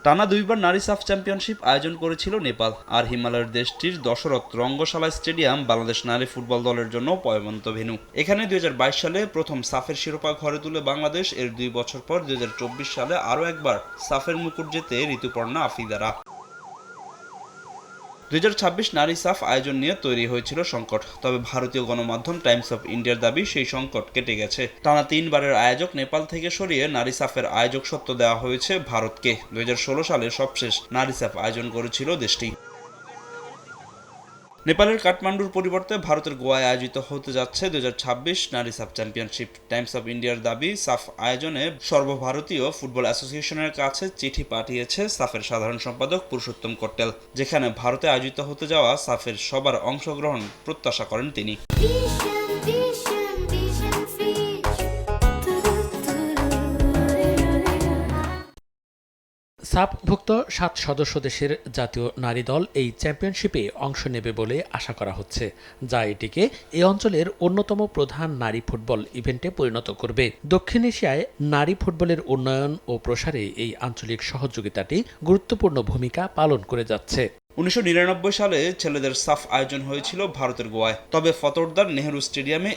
টানা দুইবার নারী সাফ চ্যাম্পিয়নশিপ আয়োজন করেছিল নেপাল, আর হিমালয়ের দেশটির দশরথ রঙ্গশালা স্টেডিয়াম বাংলাদেশ নারী ফুটবল দলের জন্য পয়মন্ত ভেন্যু। এখানে 2022 সালে প্রথম সাফের শিরোপা ঘরে তুলে বাংলাদেশ। এর 2 বছর পর 2024 সালে আরও একবার সাফের মুকুট জেতে ঋতুপর্ণা আফিদারা। 2026 নারী সাফ আয়োজন নিয়ে তৈরি হয়েছিল সংকট, তবে ভারতীয় গণমাধ্যম টাইমস অফ ইন্ডিয়ার দাবি সেই সংকট কেটে গেছে। টানা 3 বারের আয়োজক নেপাল থেকে সরিয়ে নারী সাফের আয়োজক সত্ত্ব দেওয়া হয়েছে ভারতকে। 2016 সালে সবশেষ নারী সাফ আয়োজন করেছিল দেশটি। নেপালের কাঠমান্ডুর পরিবর্তে ভারতের গোয়ায় আয়োজিত হতে যাচ্ছে 2026 নারী সাফ চ্যাম্পিয়নশিপ। টাইমস অফ ইন্ডিয়ার দাবি, সাফ আয়োজনে সর্বভারতীয় ফুটবল অ্যাসোসিয়েশনের কাছে চিঠি পাঠিয়েছে সাফের সাধারণ সম্পাদক পুরুষোত্তম কট্টেল, যেখানে ভারতে আয়োজিত হতে যাওয়া সাফের সবার অংশগ্রহণ প্রত্যাশা করেন তিনি। সাফভুক্ত 7 সদস্য দেশের জাতীয় নারী দল এই চ্যাম্পিয়নশিপে অংশ নেবে বলে আশা করা হচ্ছে, যা এটিকে এই অঞ্চলের অন্যতম প্রধান নারী ফুটবল ইভেন্টে পরিণত করবে। দক্ষিণ এশিয়ায় নারী ফুটবলের উন্নয়ন ও প্রসারে এই আঞ্চলিক সহযোগিতাটি গুরুত্বপূর্ণ ভূমিকা পালন করে যাচ্ছে। 1999 সালে ছেলেদের সাফ আয়োজন হয়েছিল ভারতের গোয়ায়, তবে ফতোরদার নেহেরু স্টেডিয়ামে